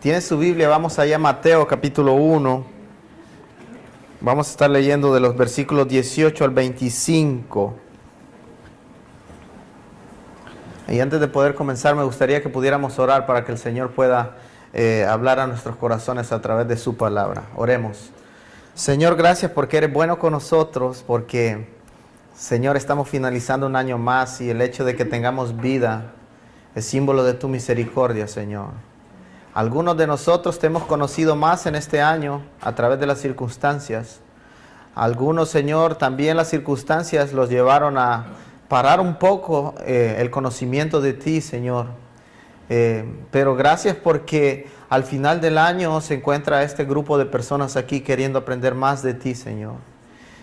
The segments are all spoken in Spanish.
Tiene su Biblia, vamos allá a Mateo capítulo 1. Vamos a estar leyendo de los versículos 18 al 25. Y antes de poder comenzar, me gustaría que pudiéramos orar para que el Señor pueda hablar a nuestros corazones a través de su palabra. Oremos. Señor, gracias porque eres bueno con nosotros, porque, Señor, estamos finalizando un año más y el hecho de que tengamos vida es símbolo de tu misericordia, Señor. Algunos de nosotros te hemos conocido más en este año a través de las circunstancias. Algunos, Señor, también las circunstancias los llevaron a parar un poco el conocimiento de ti, Señor. Pero gracias porque al final del año se encuentra este grupo de personas aquí queriendo aprender más de ti, Señor.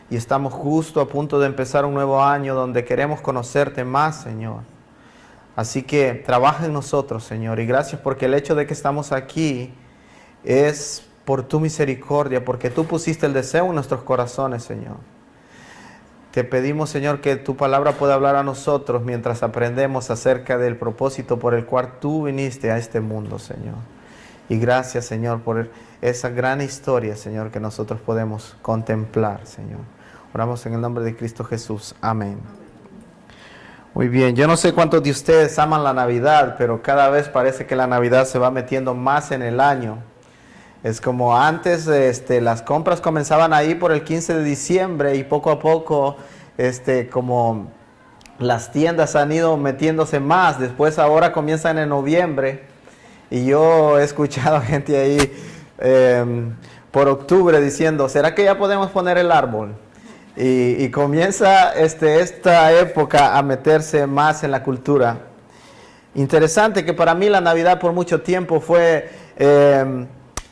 Y estamos justo a punto de empezar un nuevo año donde queremos conocerte más, Señor. Así que trabaja en nosotros, Señor, y gracias porque el hecho de que estamos aquí es por tu misericordia, porque tú pusiste el deseo en nuestros corazones, Señor. Te pedimos, Señor, que tu palabra pueda hablar a nosotros mientras aprendemos acerca del propósito por el cual tú viniste a este mundo, Señor. Y gracias, Señor, por esa gran historia, Señor, que nosotros podemos contemplar, Señor. Oramos en el nombre de Cristo Jesús. Amén. Muy bien, yo no sé cuántos de ustedes aman la Navidad, pero cada vez parece que la Navidad se va metiendo más en el año. Es como antes, las compras comenzaban ahí por el 15 de diciembre y poco a poco, como las tiendas han ido metiéndose más. Después ahora comienzan en noviembre y yo he escuchado gente ahí por octubre diciendo, ¿será que ya podemos poner el árbol? Y comienza esta época a meterse más en la cultura. Interesante que para mí la Navidad por mucho tiempo fue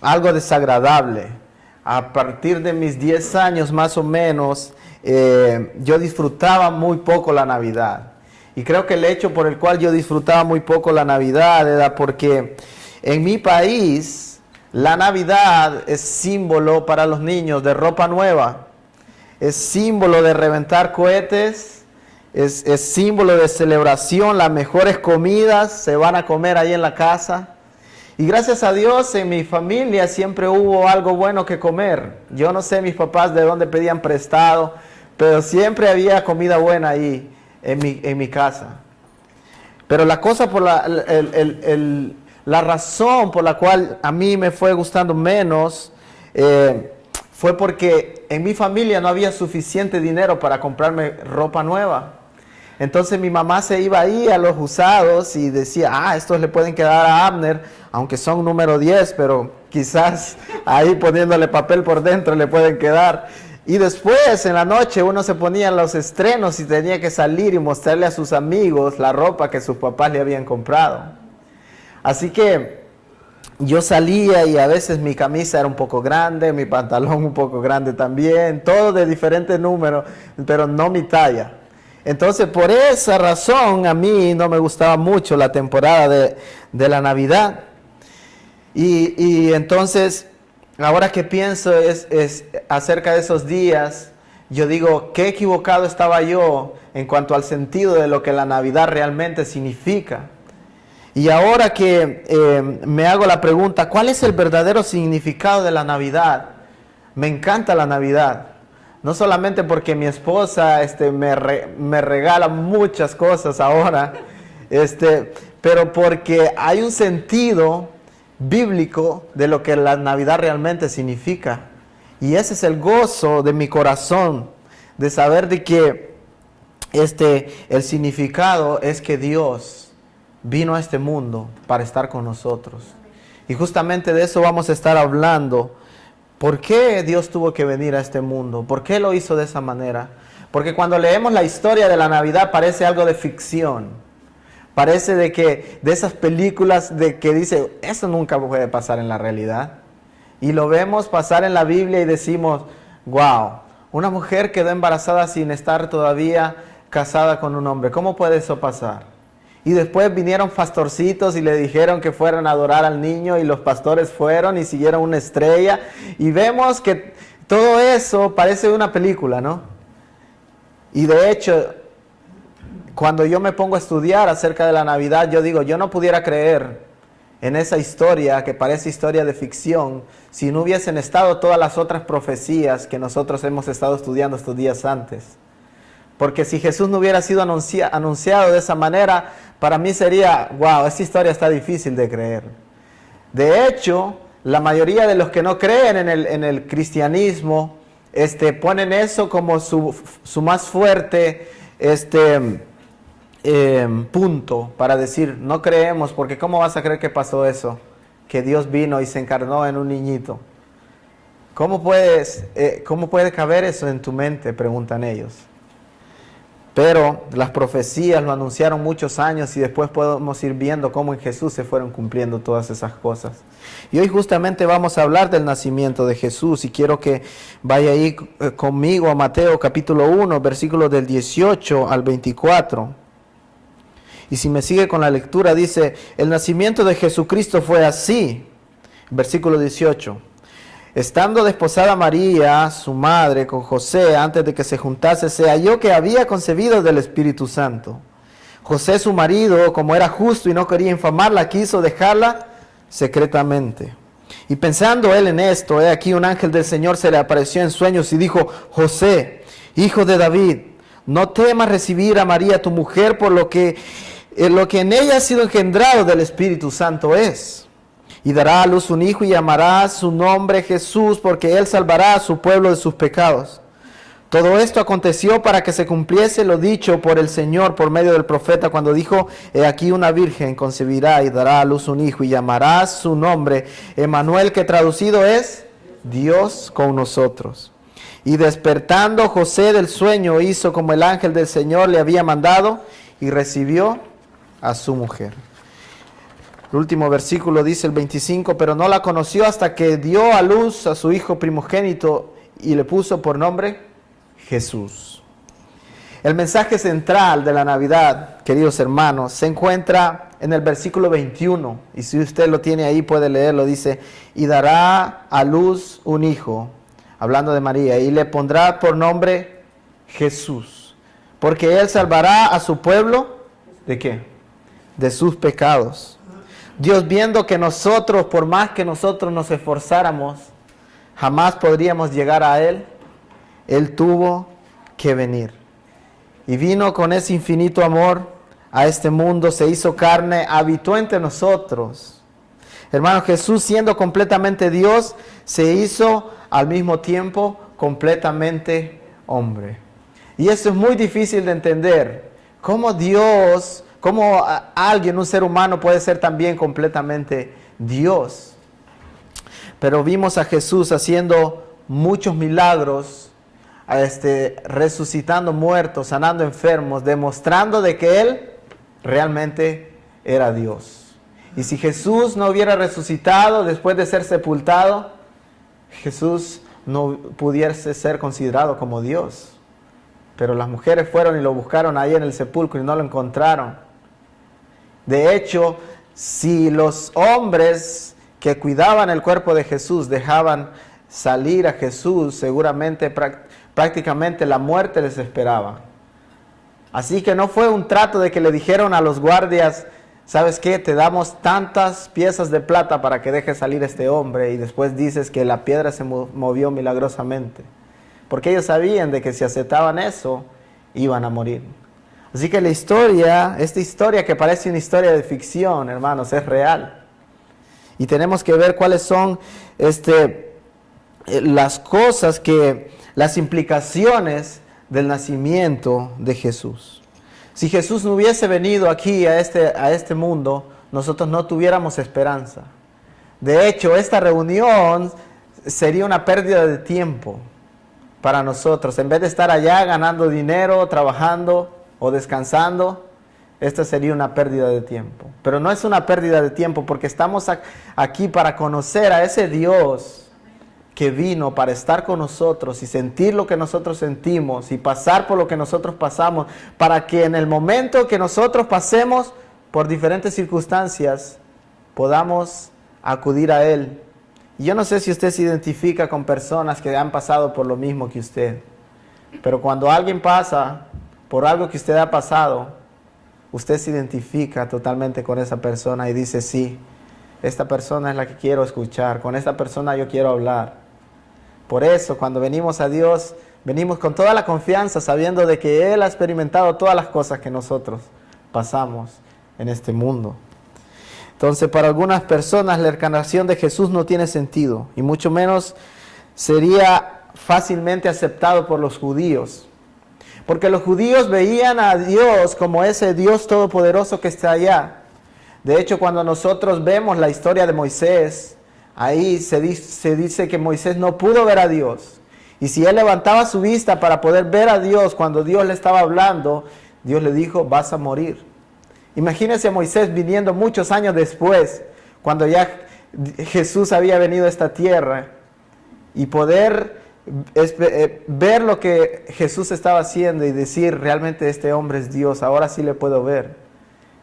algo desagradable. A partir de mis 10 años más o menos, yo disfrutaba muy poco la Navidad. Y creo que el hecho por el cual yo disfrutaba muy poco la Navidad era porque en mi país la Navidad es símbolo para los niños de ropa nueva. Es símbolo de reventar cohetes, es símbolo de celebración, las mejores comidas se van a comer ahí en la casa. Y gracias a Dios en mi familia siempre hubo algo bueno que comer. Yo no sé mis papás de dónde pedían prestado, pero siempre había comida buena ahí en mi casa. Pero la cosa la razón por la cual a mí me fue gustando menos fue porque en mi familia no había suficiente dinero para comprarme ropa nueva. Entonces mi mamá se iba ahí a los usados y decía, estos le pueden quedar a Abner, aunque son número 10, pero quizás ahí poniéndole papel por dentro le pueden quedar. Y después en la noche uno se ponía en los estrenos y tenía que salir y mostrarle a sus amigos la ropa que sus papás le habían comprado. Así que yo salía y a veces mi camisa era un poco grande, mi pantalón un poco grande también, todo de diferentes números, pero no mi talla. Entonces por esa razón a mí no me gustaba mucho la temporada de la Navidad. Y entonces ahora que pienso es acerca de esos días, yo digo, qué equivocado estaba yo en cuanto al sentido de lo que la Navidad realmente significa. Y ahora que me hago la pregunta, ¿cuál es el verdadero significado de la Navidad? Me encanta la Navidad. No solamente porque mi esposa me regala muchas cosas ahora, pero porque hay un sentido bíblico de lo que la Navidad realmente significa. Y ese es el gozo de mi corazón, de saber de que el significado es que Dios vino a este mundo para estar con nosotros. Y justamente de eso vamos a estar hablando. ¿Por qué Dios tuvo que venir a este mundo? ¿Por qué lo hizo de esa manera? Porque cuando leemos la historia de la Navidad parece algo de ficción. Parece de esas películas de que dice, eso nunca puede pasar en la realidad. Y lo vemos pasar en la Biblia y decimos, wow, una mujer quedó embarazada sin estar todavía casada con un hombre. ¿Cómo puede eso pasar? Y después vinieron pastorcitos y le dijeron que fueran a adorar al niño y los pastores fueron y siguieron una estrella. Y vemos que todo eso parece una película, ¿no? Y de hecho, cuando yo me pongo a estudiar acerca de la Navidad, yo digo, yo no pudiera creer en esa historia que parece historia de ficción si no hubiesen estado todas las otras profecías que nosotros hemos estado estudiando estos días antes. Porque si Jesús no hubiera sido anunciado de esa manera, para mí sería, wow, esta historia está difícil de creer. De hecho, la mayoría de los que no creen en el cristianismo ponen eso como su más fuerte punto para decir, no creemos, porque ¿cómo vas a creer que pasó eso? Que Dios vino y se encarnó en un niñito. ¿Cómo puede caber eso en tu mente? Preguntan ellos. Pero las profecías lo anunciaron muchos años y después podemos ir viendo cómo en Jesús se fueron cumpliendo todas esas cosas. Y hoy justamente vamos a hablar del nacimiento de Jesús y quiero que vaya ahí conmigo a Mateo capítulo 1, versículos del 18 al 24. Y si me sigue con la lectura, dice, el nacimiento de Jesucristo fue así, versículo 18. Estando desposada María, su madre, con José, antes de que se juntase, se halló que había concebido del Espíritu Santo. José, su marido, como era justo y no quería infamarla, quiso dejarla secretamente. Y pensando él en esto, he aquí un ángel del Señor se le apareció en sueños y dijo, José, hijo de David, no temas recibir a María tu mujer, por lo que en ella ha sido engendrado del Espíritu Santo es. Y dará a luz un hijo y llamará su nombre Jesús, porque él salvará a su pueblo de sus pecados. Todo esto aconteció para que se cumpliese lo dicho por el Señor por medio del profeta, cuando dijo, he aquí una virgen concebirá y dará a luz un hijo y llamará su nombre Emmanuel, que traducido es Dios con nosotros. Y despertando José del sueño, hizo como el ángel del Señor le había mandado y recibió a su mujer. El último versículo dice el 25, pero no la conoció hasta que dio a luz a su hijo primogénito y le puso por nombre Jesús. El mensaje central de la Navidad, queridos hermanos, se encuentra en el versículo 21. Y si usted lo tiene ahí puede leerlo. Dice, y dará a luz un hijo, hablando de María, y le pondrá por nombre Jesús. Porque él salvará a su pueblo, ¿de qué? De sus pecados. Dios, viendo que nosotros, por más que nosotros nos esforzáramos, jamás podríamos llegar a Él, Él tuvo que venir. Y vino con ese infinito amor a este mundo, se hizo carne, habitó entre nosotros. Hermano, Jesús, siendo completamente Dios, se hizo al mismo tiempo completamente hombre. Y eso es muy difícil de entender. ¿Cómo Dios... ¿Cómo alguien, un ser humano, puede ser también completamente Dios? Pero vimos a Jesús haciendo muchos milagros, resucitando muertos, sanando enfermos, demostrando de que Él realmente era Dios. Y si Jesús no hubiera resucitado después de ser sepultado, Jesús no pudiese ser considerado como Dios. Pero las mujeres fueron y lo buscaron ahí en el sepulcro y no lo encontraron. De hecho, si los hombres que cuidaban el cuerpo de Jesús dejaban salir a Jesús, seguramente prácticamente la muerte les esperaba. Así que no fue un trato de que le dijeron a los guardias, ¿sabes qué? Te damos tantas piezas de plata para que dejes salir a este hombre y después dices que la piedra se movió milagrosamente. Porque ellos sabían de que si aceptaban eso, iban a morir. Así que esta historia que parece una historia de ficción, hermanos, es real. Y tenemos que ver cuáles son las implicaciones del nacimiento de Jesús. Si Jesús no hubiese venido aquí a este mundo, nosotros no tuviéramos esperanza. De hecho, esta reunión sería una pérdida de tiempo para nosotros. En vez de estar allá ganando dinero, trabajando o descansando, esta sería una pérdida de tiempo. Pero no es una pérdida de tiempo porque estamos aquí para conocer a ese Dios que vino para estar con nosotros y sentir lo que nosotros sentimos y pasar por lo que nosotros pasamos, para que en el momento que nosotros pasemos por diferentes circunstancias podamos acudir a Él. Y yo no sé si usted se identifica con personas que han pasado por lo mismo que usted, pero cuando alguien pasa por algo que usted ha pasado, usted se identifica totalmente con esa persona y dice, sí, esta persona es la que quiero escuchar, con esta persona yo quiero hablar. Por eso, cuando venimos a Dios, venimos con toda la confianza, sabiendo de que Él ha experimentado todas las cosas que nosotros pasamos en este mundo. Entonces, para algunas personas la encarnación de Jesús no tiene sentido, y mucho menos sería fácilmente aceptado por los judíos. Porque los judíos veían a Dios como ese Dios todopoderoso que está allá. De hecho, cuando nosotros vemos la historia de Moisés, ahí se dice que Moisés no pudo ver a Dios. Y si él levantaba su vista para poder ver a Dios cuando Dios le estaba hablando, Dios le dijo, vas a morir. Imagínense a Moisés viniendo muchos años después, cuando ya Jesús había venido a esta tierra, y poder ver lo que Jesús estaba haciendo y decir, realmente este hombre es Dios, ahora sí le puedo ver.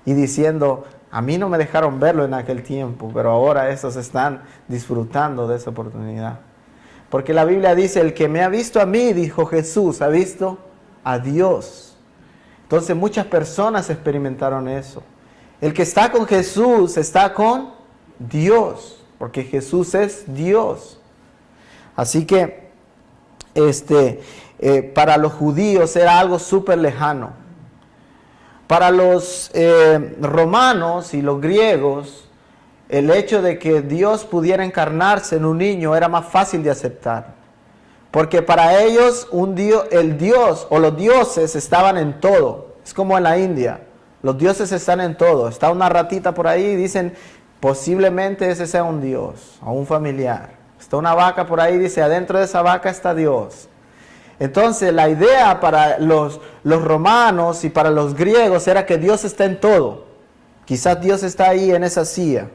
Y diciendo, a mí no me dejaron verlo en aquel tiempo, pero ahora estos están disfrutando de esa oportunidad. Porque la Biblia dice, el que me ha visto a mí, dijo Jesús, ha visto a Dios. Entonces muchas personas experimentaron eso. El que está con Jesús está con Dios, porque Jesús es Dios. Así que para los judíos era algo súper lejano. Para los romanos y los griegos, el hecho de que Dios pudiera encarnarse en un niño era más fácil de aceptar. Porque para ellos el Dios o los dioses estaban en todo. Es como en la India. Los dioses están en todo. Está una ratita por ahí y dicen, posiblemente ese sea un dios o un familiar. Está una vaca por ahí y dice, adentro de esa vaca está Dios. Entonces la idea para los romanos y para los griegos era que Dios está en todo. Quizás Dios está ahí en esa silla.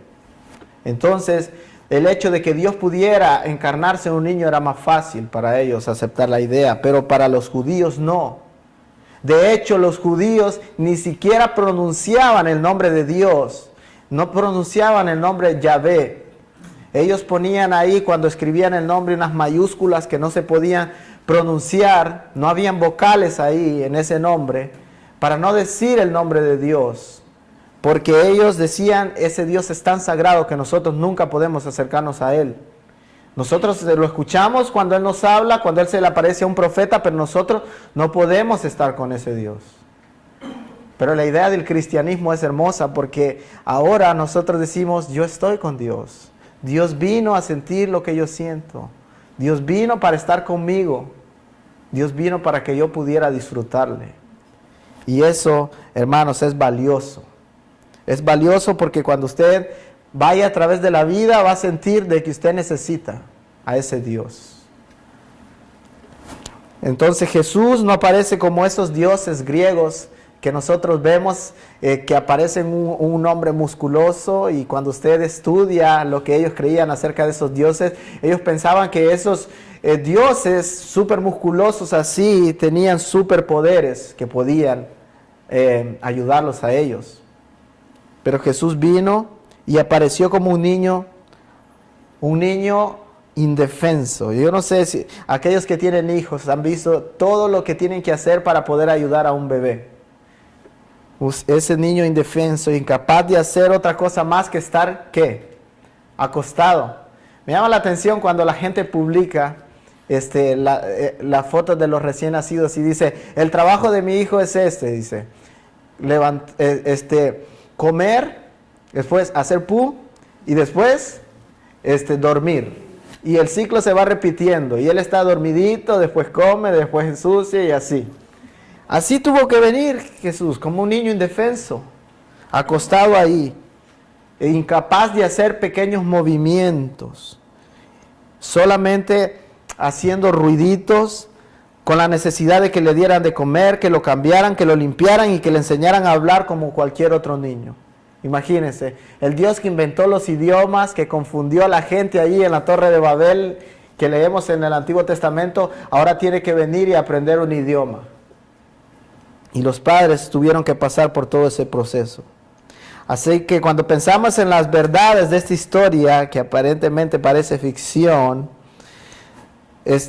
Entonces el hecho de que Dios pudiera encarnarse en un niño era más fácil para ellos aceptar la idea, pero para los judíos no. De hecho, los judíos ni siquiera pronunciaban el nombre de Dios, no pronunciaban el nombre Yahvé. Ellos ponían ahí, cuando escribían el nombre, unas mayúsculas que no se podían pronunciar, no habían vocales ahí en ese nombre, para no decir el nombre de Dios, porque ellos decían, ese Dios es tan sagrado que nosotros nunca podemos acercarnos a Él. Nosotros lo escuchamos cuando Él nos habla, cuando Él se le aparece a un profeta, pero nosotros no podemos estar con ese Dios. Pero la idea del cristianismo es hermosa, porque ahora nosotros decimos, yo estoy con Dios. Dios vino a sentir lo que yo siento. Dios vino para estar conmigo. Dios vino para que yo pudiera disfrutarle. Y eso, hermanos, es valioso. Es valioso porque cuando usted vaya a través de la vida, va a sentir de que usted necesita a ese Dios. Entonces Jesús no aparece como esos dioses griegos que nosotros vemos, que aparecen un hombre musculoso, y cuando usted estudia lo que ellos creían acerca de esos dioses, ellos pensaban que esos dioses súper musculosos así tenían superpoderes que podían ayudarlos a ellos. Pero Jesús vino y apareció como un niño indefenso. Yo no sé si aquellos que tienen hijos han visto todo lo que tienen que hacer para poder ayudar a un bebé. Ese niño indefenso, incapaz de hacer otra cosa más que estar, ¿qué? Acostado. Me llama la atención cuando la gente publica la foto de los recién nacidos y dice, el trabajo de mi hijo es dice, comer, después hacer pum y después dormir. Y el ciclo se va repitiendo y él está dormidito, después come, después ensucia y así. Así tuvo que venir Jesús, como un niño indefenso, acostado ahí, e incapaz de hacer pequeños movimientos, solamente haciendo ruiditos, con la necesidad de que le dieran de comer, que lo cambiaran, que lo limpiaran y que le enseñaran a hablar como cualquier otro niño. Imagínense, el Dios que inventó los idiomas, que confundió a la gente ahí en la Torre de Babel, que leemos en el Antiguo Testamento, ahora tiene que venir y aprender un idioma. Y los padres tuvieron que pasar por todo ese proceso. Así que cuando pensamos en las verdades de esta historia, que aparentemente parece ficción, es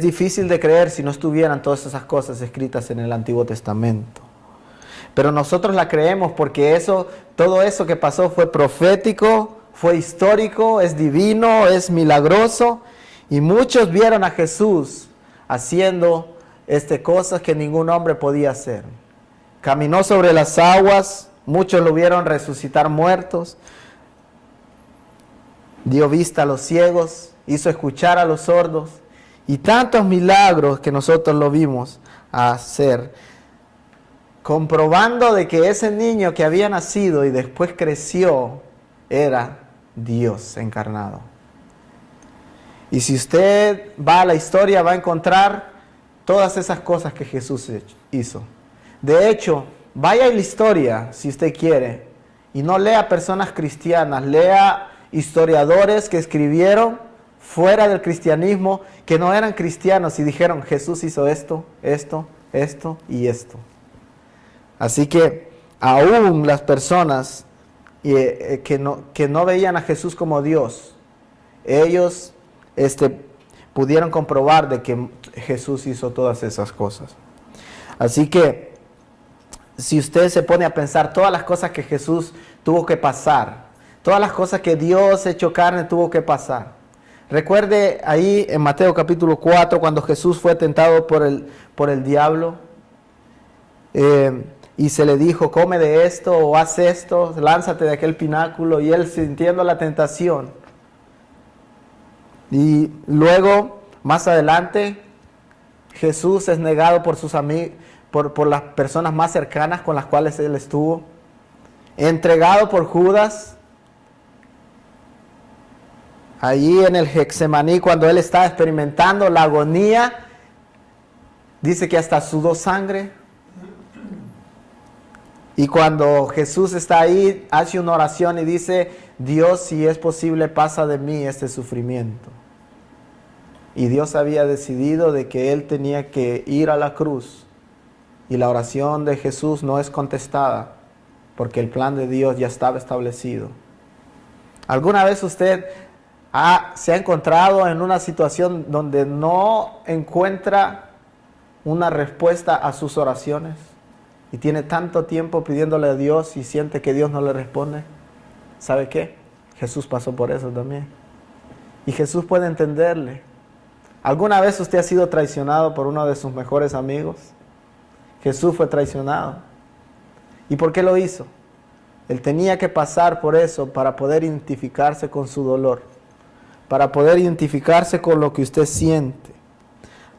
difícil de creer si no estuvieran todas esas cosas escritas en el Antiguo Testamento. Pero nosotros la creemos porque todo eso que pasó fue profético, fue histórico, es divino, es milagroso. Y muchos vieron a Jesús haciendo cosas que ningún hombre podía hacer. Caminó sobre las aguas, muchos lo vieron resucitar muertos. Dio vista a los ciegos, hizo escuchar a los sordos. Y tantos milagros que nosotros lo vimos hacer, comprobando de que ese niño que había nacido y después creció era Dios encarnado. Y si usted va a la historia, va a encontrar todas esas cosas que Jesús hizo. De hecho, vaya a la historia si usted quiere y no lea personas cristianas, lea historiadores que escribieron fuera del cristianismo, que no eran cristianos y dijeron, Jesús hizo esto, esto, esto y esto. Así que aún las personas que no veían a Jesús como Dios, ellos pudieron comprobar de que Jesús hizo todas esas cosas. Así que si usted se pone a pensar todas las cosas que Jesús tuvo que pasar, todas las cosas que Dios hecho carne tuvo que pasar. Recuerde ahí en Mateo capítulo 4 cuando Jesús fue tentado por el diablo y se le dijo, come de esto o haz esto, lánzate de aquel pináculo, y él sintiendo la tentación. Y luego, más adelante, Jesús es negado por sus amigos, por las personas más cercanas con las cuales él estuvo, entregado por Judas. Allí en el Getsemaní, cuando él estaba experimentando la agonía, dice que hasta sudó sangre. Y cuando Jesús está ahí, hace una oración y dice, Dios, si es posible, pasa de mí este sufrimiento. Y Dios había decidido de que él tenía que ir a la cruz. Y la oración de Jesús no es contestada, porque el plan de Dios ya estaba establecido. ¿Alguna vez usted se ha encontrado en una situación donde no encuentra una respuesta a sus oraciones? Y tiene tanto tiempo pidiéndole a Dios y siente que Dios no le responde. ¿Sabe qué? Jesús pasó por eso también. Y Jesús puede entenderle. ¿Alguna vez usted ha sido traicionado por uno de sus mejores amigos? Jesús fue traicionado. ¿Y por qué lo hizo? Él tenía que pasar por eso para poder identificarse con su dolor, para poder identificarse con lo que usted siente.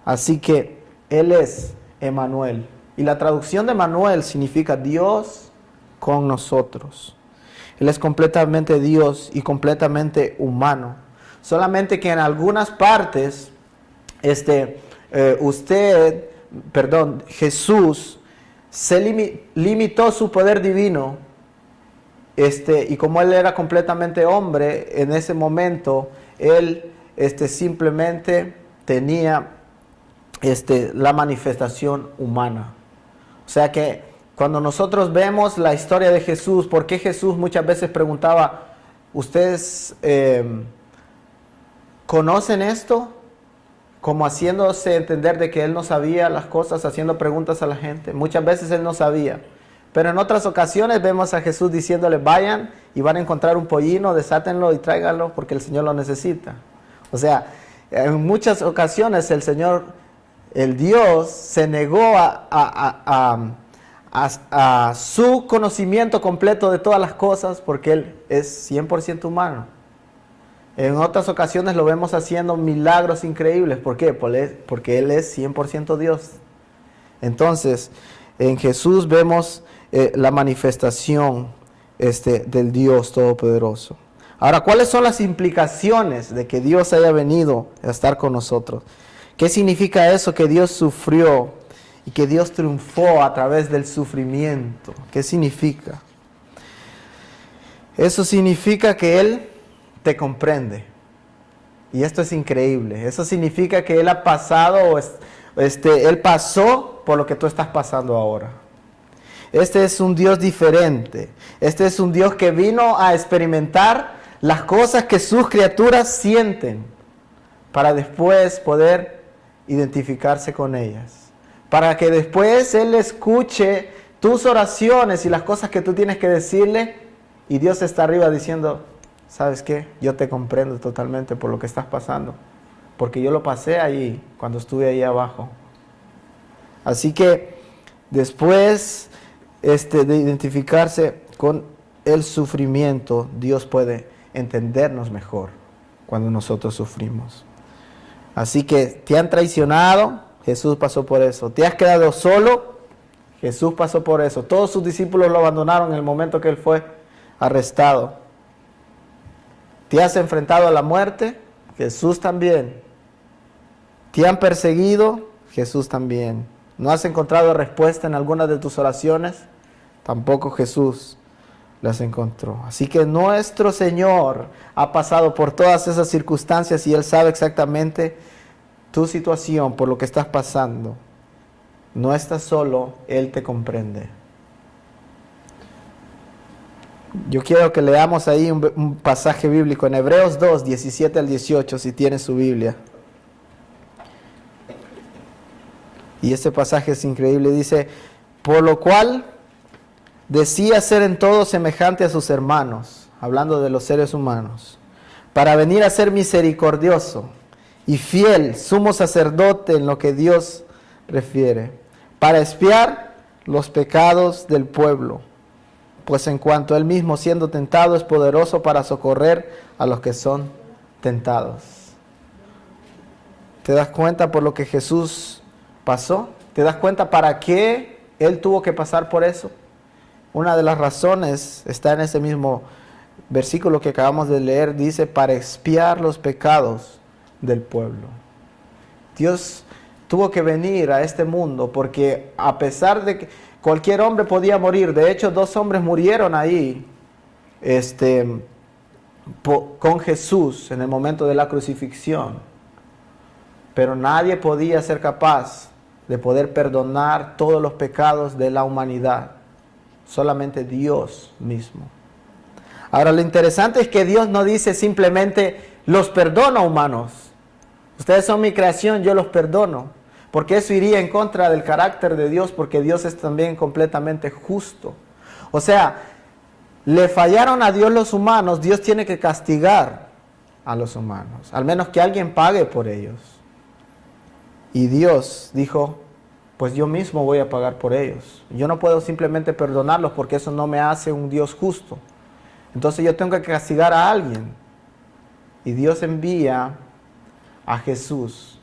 Así que Él es Emmanuel. Y la traducción de Emmanuel significa Dios con nosotros. Él es completamente Dios y completamente humano. Solamente que en algunas partes, Jesús se limitó su poder divino. Y como Él era completamente hombre, en ese momento, Él simplemente tenía la manifestación humana. O sea que cuando nosotros vemos la historia de Jesús, ¿por qué Jesús muchas veces preguntaba, ¿ustedes conocen esto? Como haciéndose entender de que Él no sabía las cosas, haciendo preguntas a la gente. Muchas veces Él no sabía. Pero en otras ocasiones vemos a Jesús diciéndole, vayan y van a encontrar un pollino, desátenlo y tráiganlo porque el Señor lo necesita. O sea, en muchas ocasiones el Dios se negó a su conocimiento completo de todas las cosas porque Él es 100% humano. En otras ocasiones lo vemos haciendo milagros increíbles. ¿Por qué? Porque Él es 100% Dios. Entonces, en Jesús vemos la manifestación del Dios Todopoderoso. Ahora, ¿cuáles son las implicaciones de que Dios haya venido a estar con nosotros? ¿Qué significa eso? Que Dios sufrió y que Dios triunfó a través del sufrimiento. ¿Qué significa? Eso significa que Él te comprende. Y esto es increíble. Eso significa que Él ha pasado, Él pasó por lo que tú estás pasando ahora. Este es un Dios diferente. Este es un Dios que vino a experimentar las cosas que sus criaturas sienten para después poder identificarse con ellas. Para que después Él escuche tus oraciones y las cosas que tú tienes que decirle, y Dios está arriba diciendo, ¿sabes qué? Yo te comprendo totalmente por lo que estás pasando, porque yo lo pasé ahí cuando estuve ahí abajo. Así que después de identificarse con el sufrimiento, Dios puede entendernos mejor cuando nosotros sufrimos. Así que te han traicionado, Jesús pasó por eso. Te has quedado solo, Jesús pasó por eso. Todos sus discípulos lo abandonaron en el momento que Él fue arrestado. Te has enfrentado a la muerte, Jesús también. Te han perseguido, Jesús también. ¿No has encontrado respuesta en algunas de tus oraciones? Tampoco Jesús las encontró. Así que nuestro Señor ha pasado por todas esas circunstancias y Él sabe exactamente tu situación, por lo que estás pasando. No estás solo, Él te comprende. Yo quiero que leamos ahí un pasaje bíblico en Hebreos 2, 17 al 18, si tienes su Biblia. Y este pasaje es increíble, dice, por lo cual decía ser en todo semejante a sus hermanos, hablando de los seres humanos, para venir a ser misericordioso y fiel, sumo sacerdote en lo que Dios refiere, para expiar los pecados del pueblo, pues en cuanto él mismo siendo tentado es poderoso para socorrer a los que son tentados. ¿Te das cuenta por lo que Jesús pasó? ¿Te das cuenta para qué Él tuvo que pasar por eso? Una de las razones está en ese mismo versículo que acabamos de leer, dice, para expiar los pecados del pueblo. Dios tuvo que venir a este mundo porque a pesar de que cualquier hombre podía morir, de hecho 2 hombres murieron ahí con Jesús en el momento de la crucifixión, pero nadie podía ser capaz de poder perdonar todos los pecados de la humanidad, solamente Dios mismo. Ahora lo interesante es que Dios no dice simplemente los perdono, humanos, ustedes son mi creación, yo los perdono, porque eso iría en contra del carácter de Dios, porque Dios es también completamente justo. O sea, le fallaron a Dios los humanos, Dios tiene que castigar a los humanos, al menos que alguien pague por ellos. Y Dios dijo, pues yo mismo voy a pagar por ellos. Yo no puedo simplemente perdonarlos porque eso no me hace un Dios justo. Entonces yo tengo que castigar a alguien. Y Dios envía a Jesús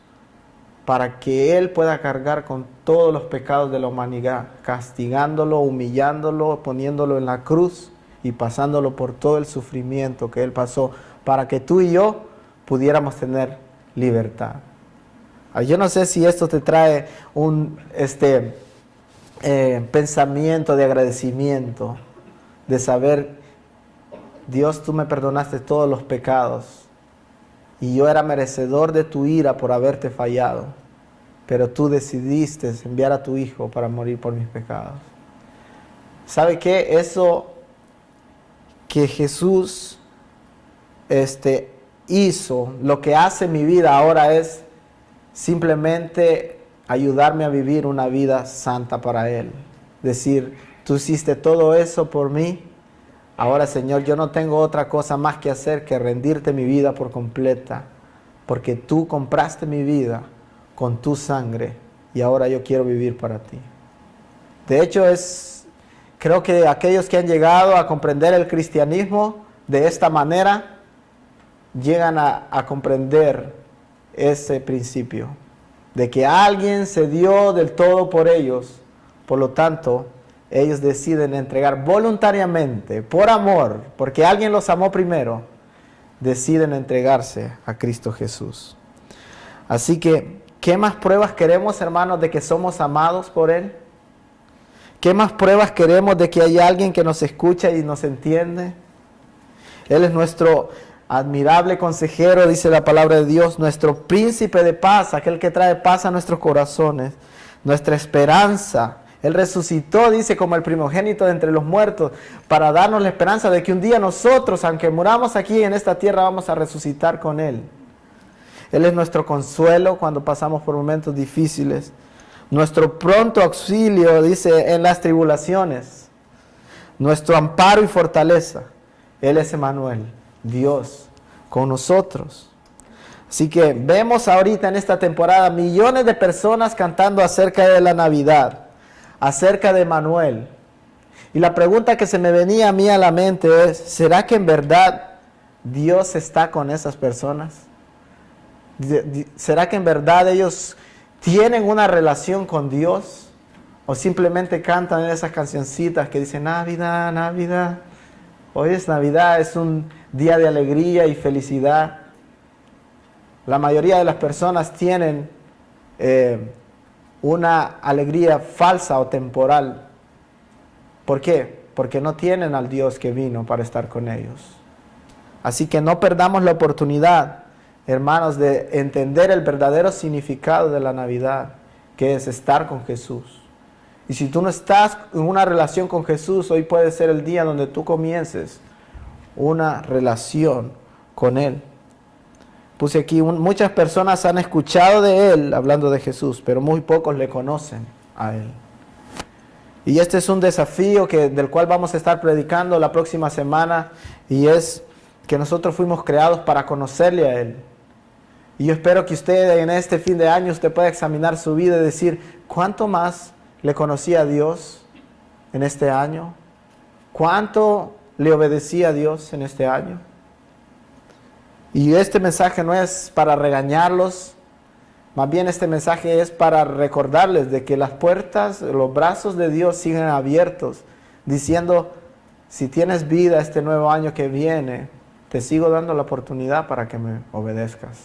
para que Él pueda cargar con todos los pecados de la humanidad, castigándolo, humillándolo, poniéndolo en la cruz y pasándolo por todo el sufrimiento que Él pasó, para que tú y yo pudiéramos tener libertad. Yo no sé si esto te trae un pensamiento de agradecimiento, de saber, Dios, tú me perdonaste todos los pecados y yo era merecedor de tu ira por haberte fallado, pero tú decidiste enviar a tu Hijo para morir por mis pecados. ¿Sabe qué? Eso que Jesús hizo, lo que hace en mi vida ahora es simplemente ayudarme a vivir una vida santa para Él. Decir, tú hiciste todo eso por mí, ahora Señor, yo no tengo otra cosa más que hacer que rendirte mi vida por completa, porque tú compraste mi vida con tu sangre y ahora yo quiero vivir para ti. De hecho, creo que aquellos que han llegado a comprender el cristianismo de esta manera, llegan a comprender ese principio, de que alguien se dio del todo por ellos, por lo tanto, ellos deciden entregar voluntariamente, por amor, porque alguien los amó primero, deciden entregarse a Cristo Jesús. Así que, ¿qué más pruebas queremos, hermanos, de que somos amados por Él? ¿Qué más pruebas queremos de que hay alguien que nos escucha y nos entiende? Él es nuestro admirable consejero, dice la palabra de Dios, nuestro príncipe de paz, aquel que trae paz a nuestros corazones, nuestra esperanza. Él resucitó, dice, como el primogénito de entre los muertos, para darnos la esperanza de que un día nosotros, aunque muramos aquí en esta tierra, vamos a resucitar con Él. Él es nuestro consuelo cuando pasamos por momentos difíciles, nuestro pronto auxilio, dice, en las tribulaciones, nuestro amparo y fortaleza. Él es Emmanuel, Dios con nosotros. Así que vemos ahorita en esta temporada millones de personas cantando acerca de la Navidad, acerca de Emmanuel. Y la pregunta que se me venía a mí a la mente es, ¿será que en verdad Dios está con esas personas? ¿Será que en verdad ellos tienen una relación con Dios? ¿O simplemente cantan esas cancioncitas que dicen Navidad, Navidad? Hoy es Navidad, es un día de alegría y felicidad. La mayoría de las personas tienen una alegría falsa o temporal. ¿Por qué? Porque no tienen al Dios que vino para estar con ellos. Así que no perdamos la oportunidad, hermanos, de entender el verdadero significado de la Navidad, que es estar con Jesús. Y si tú no estás en una relación con Jesús, hoy puede ser el día donde tú comiences una relación con Él. Puse aquí, muchas personas han escuchado de Él, hablando de Jesús, pero muy pocos le conocen a Él. Y este es un desafío del cual vamos a estar predicando la próxima semana, y es que nosotros fuimos creados para conocerle a Él. Y yo espero que usted en este fin de año usted pueda examinar su vida y decir, ¿cuánto más le conocí a Dios en este año? ¿Cuánto le obedecí a Dios en este año? Y este mensaje no es para regañarlos, más bien este mensaje es para recordarles de que las puertas, los brazos de Dios siguen abiertos, diciendo, si tienes vida este nuevo año que viene, te sigo dando la oportunidad para que me obedezcas.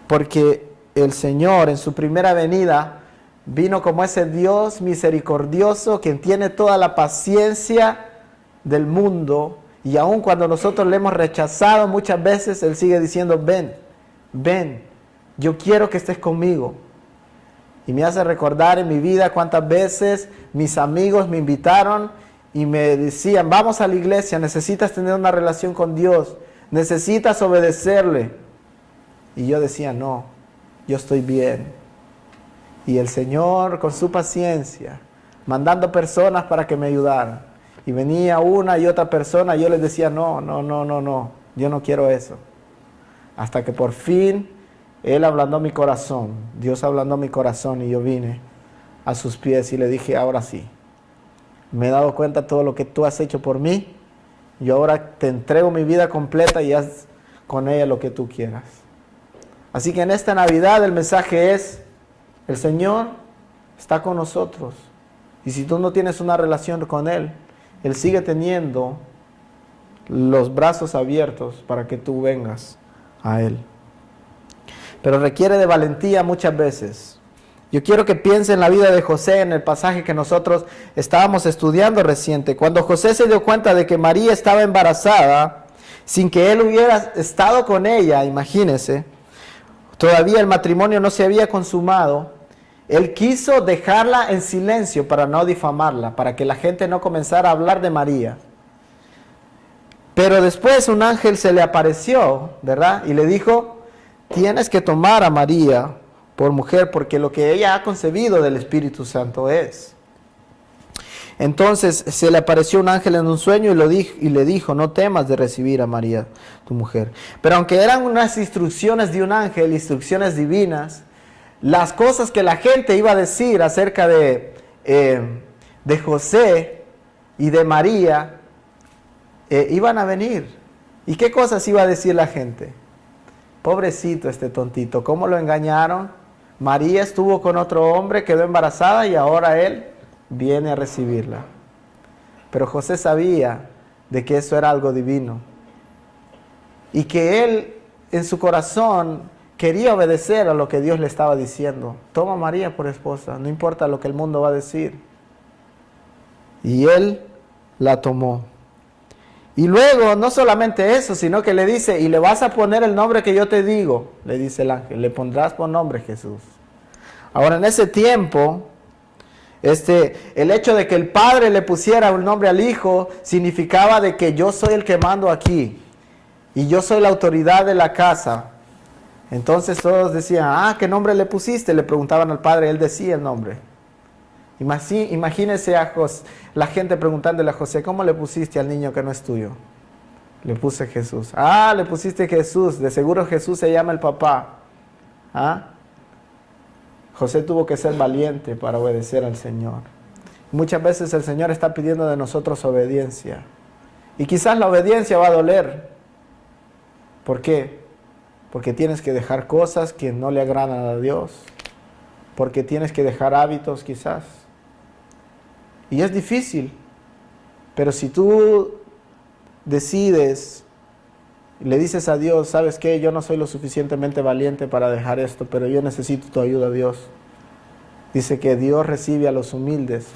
Porque el Señor en su primera venida vino como ese Dios misericordioso, quien tiene toda la paciencia del mundo, y aun cuando nosotros le hemos rechazado muchas veces, Él sigue diciendo, ven, ven, yo quiero que estés conmigo. Y me hace recordar en mi vida cuántas veces mis amigos me invitaron y me decían, vamos a la iglesia, necesitas tener una relación con Dios, necesitas obedecerle. Y yo decía, no, yo estoy bien. Y el Señor, con su paciencia, mandando personas para que me ayudaran. Y venía una y otra persona, y yo les decía, no, yo no quiero eso. Hasta que por fin Él ablandó mi corazón, Dios ablandó mi corazón, y yo vine a sus pies y le dije, ahora sí, me he dado cuenta de todo lo que tú has hecho por mí, yo ahora te entrego mi vida completa y haz con ella lo que tú quieras. Así que en esta Navidad el mensaje es, el Señor está con nosotros. Y si tú no tienes una relación con Él, Él sigue teniendo los brazos abiertos para que tú vengas a Él. Pero requiere de valentía muchas veces. Yo quiero que piense en la vida de José, en el pasaje que nosotros estábamos estudiando reciente. Cuando José se dio cuenta de que María estaba embarazada, sin que él hubiera estado con ella, imagínese, todavía el matrimonio no se había consumado, él quiso dejarla en silencio para no difamarla, para que la gente no comenzara a hablar de María. Pero después un ángel se le apareció, ¿verdad? Y le dijo, tienes que tomar a María por mujer, porque lo que ella ha concebido del Espíritu Santo es. Entonces se le apareció un ángel en un sueño y le dijo, no temas de recibir a María, tu mujer. Pero aunque eran unas instrucciones de un ángel, instrucciones divinas, las cosas que la gente iba a decir acerca de José y de María iban a venir. ¿Y qué cosas iba a decir la gente? Pobrecito este tontito, ¿cómo lo engañaron? María estuvo con otro hombre, quedó embarazada y ahora él viene a recibirla. Pero José sabía de que eso era algo divino y que él en su corazón quería obedecer a lo que Dios le estaba diciendo. Toma a María por esposa, no importa lo que el mundo va a decir. Y él la tomó. Y luego, no solamente eso, sino que le dice, y le vas a poner el nombre que yo te digo, le dice el ángel, le pondrás por nombre Jesús. Ahora, en ese tiempo, el hecho de que el padre le pusiera un nombre al hijo, significaba de que yo soy el que mando aquí, y yo soy la autoridad de la casa. Entonces todos decían, ¿qué nombre le pusiste? Le preguntaban al padre, él decía el nombre. Imagínese la gente preguntándole a José, ¿cómo le pusiste al niño que no es tuyo? Le puse Jesús. Le pusiste Jesús, de seguro Jesús se llama el papá. José tuvo que ser valiente para obedecer al Señor. Muchas veces el Señor está pidiendo de nosotros obediencia. Y quizás la obediencia va a doler. ¿Por qué? Porque tienes que dejar cosas que no le agradan a Dios. Porque tienes que dejar hábitos quizás. Y es difícil. Pero si tú decides y le dices a Dios, ¿sabes qué? Yo no soy lo suficientemente valiente para dejar esto, pero yo necesito tu ayuda, Dios. Dice que Dios recibe a los humildes,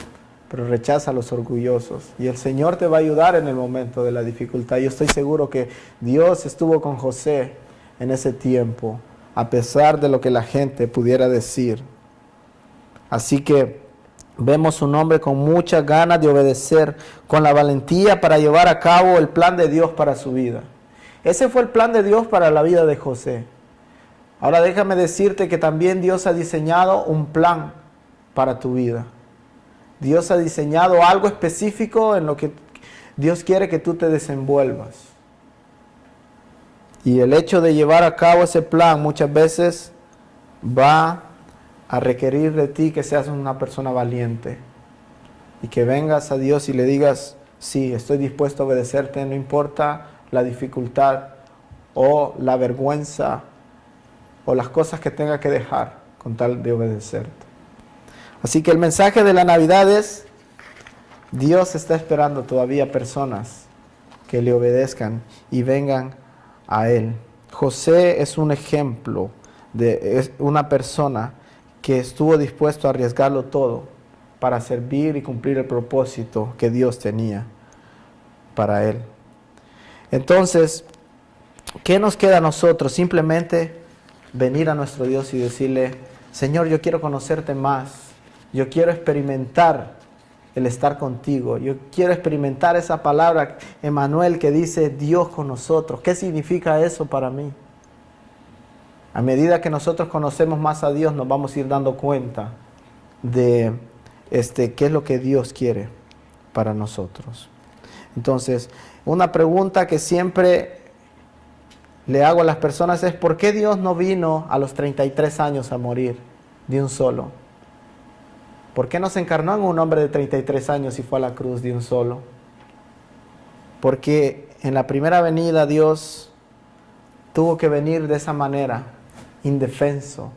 pero rechaza a los orgullosos. Y el Señor te va a ayudar en el momento de la dificultad. Yo estoy seguro que Dios estuvo con José en ese tiempo, a pesar de lo que la gente pudiera decir. Así que vemos un hombre con muchas ganas de obedecer, con la valentía para llevar a cabo el plan de Dios para su vida. Ese fue el plan de Dios para la vida de José. Ahora déjame decirte que también Dios ha diseñado un plan para tu vida. Dios ha diseñado algo específico en lo que Dios quiere que tú te desenvuelvas. Y el hecho de llevar a cabo ese plan muchas veces va a requerir de ti que seas una persona valiente. Y que vengas a Dios y le digas, sí, estoy dispuesto a obedecerte, no importa la dificultad o la vergüenza o las cosas que tenga que dejar con tal de obedecerte. Así que el mensaje de la Navidad es, Dios está esperando todavía personas que le obedezcan y vengan a Él. José es un ejemplo de una persona que estuvo dispuesto a arriesgarlo todo para servir y cumplir el propósito que Dios tenía para él. Entonces, ¿qué nos queda a nosotros? Simplemente venir a nuestro Dios y decirle, Señor, yo quiero conocerte más, yo quiero experimentar el estar contigo, yo quiero experimentar esa palabra, Emmanuel, que dice Dios con nosotros. ¿Qué significa eso para mí? A medida que nosotros conocemos más a Dios, nos vamos a ir dando cuenta de qué es lo que Dios quiere para nosotros. Entonces, una pregunta que siempre le hago a las personas es, ¿por qué Dios no vino a los 33 años a morir de un solo? ¿Por qué no se encarnó en un hombre de 33 años y fue a la cruz de un solo? Porque en la primera venida Dios tuvo que venir de esa manera, indefenso,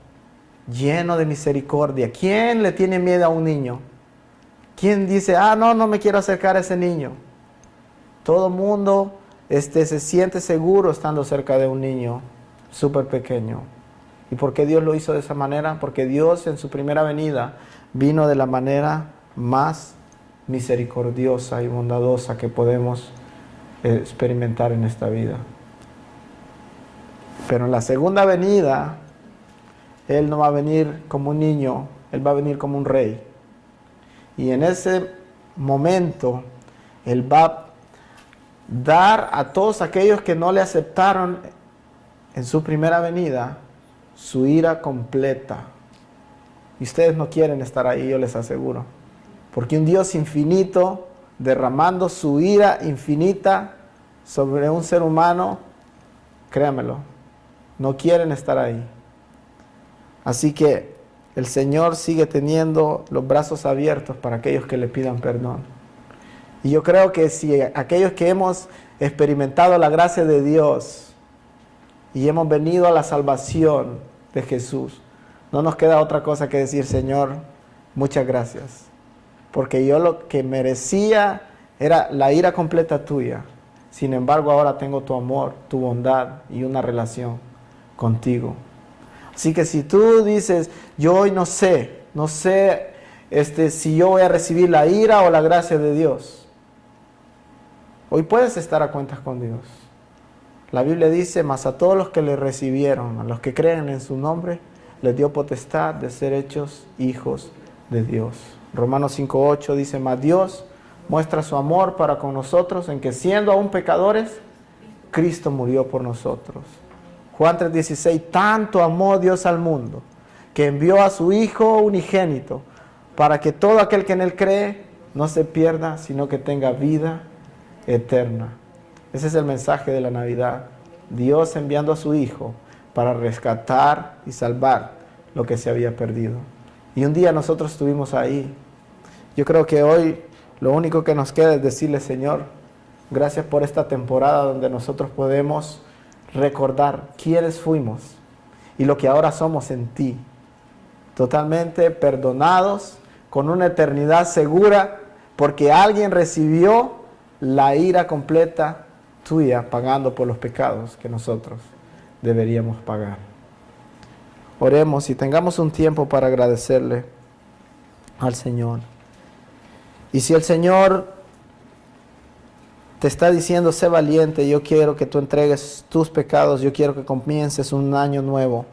lleno de misericordia. ¿Quién le tiene miedo a un niño? ¿Quién dice, no me quiero acercar a ese niño? Todo mundo se siente seguro estando cerca de un niño súper pequeño. ¿Y por qué Dios lo hizo de esa manera? Porque Dios en su primera venida vino de la manera más misericordiosa y bondadosa que podemos experimentar en esta vida. Pero en la segunda venida, Él no va a venir como un niño, Él va a venir como un rey. Y en ese momento, Él va a dar a todos aquellos que no le aceptaron en su primera venida, su ira completa. Y ustedes no quieren estar ahí, yo les aseguro. Porque un Dios infinito, derramando su ira infinita sobre un ser humano, créanmelo, no quieren estar ahí. Así que el Señor sigue teniendo los brazos abiertos para aquellos que le pidan perdón. Y yo creo que si aquellos que hemos experimentado la gracia de Dios y hemos venido a la salvación de Jesús, no nos queda otra cosa que decir, Señor, muchas gracias. Porque yo lo que merecía era la ira completa tuya. Sin embargo, ahora tengo tu amor, tu bondad y una relación contigo. Así que si tú dices, yo hoy no sé si yo voy a recibir la ira o la gracia de Dios, hoy puedes estar a cuentas con Dios. La Biblia dice, mas a todos los que le recibieron, a los que creen en su nombre, les dio potestad de ser hechos hijos de Dios. Romanos 5:8 dice, mas Dios muestra su amor para con nosotros en que siendo aún pecadores, Cristo murió por nosotros. Juan 3:16, tanto amó Dios al mundo, que envió a su Hijo unigénito, para que todo aquel que en Él cree no se pierda, sino que tenga vida eterna. Ese es el mensaje de la Navidad. Dios enviando a su Hijo para rescatar y salvar lo que se había perdido. Y un día nosotros estuvimos ahí. Yo creo que hoy lo único que nos queda es decirle, Señor, gracias por esta temporada donde nosotros podemos recordar quiénes fuimos y lo que ahora somos en ti. Totalmente perdonados, con una eternidad segura, porque alguien recibió la ira completa tuya pagando por los pecados que nosotros deberíamos pagar. Oremos y tengamos un tiempo para agradecerle al Señor. Y si el Señor te está diciendo, sé valiente, yo quiero que tú entregues tus pecados, yo quiero que comiences un año nuevo,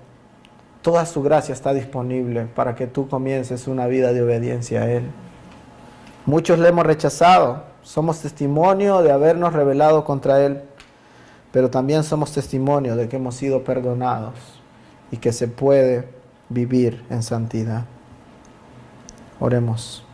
toda su gracia está disponible para que tú comiences una vida de obediencia a Él. Muchos le hemos rechazado, somos testimonio de habernos rebelado contra Él, pero también somos testimonio de que hemos sido perdonados y que se puede vivir en santidad. Oremos.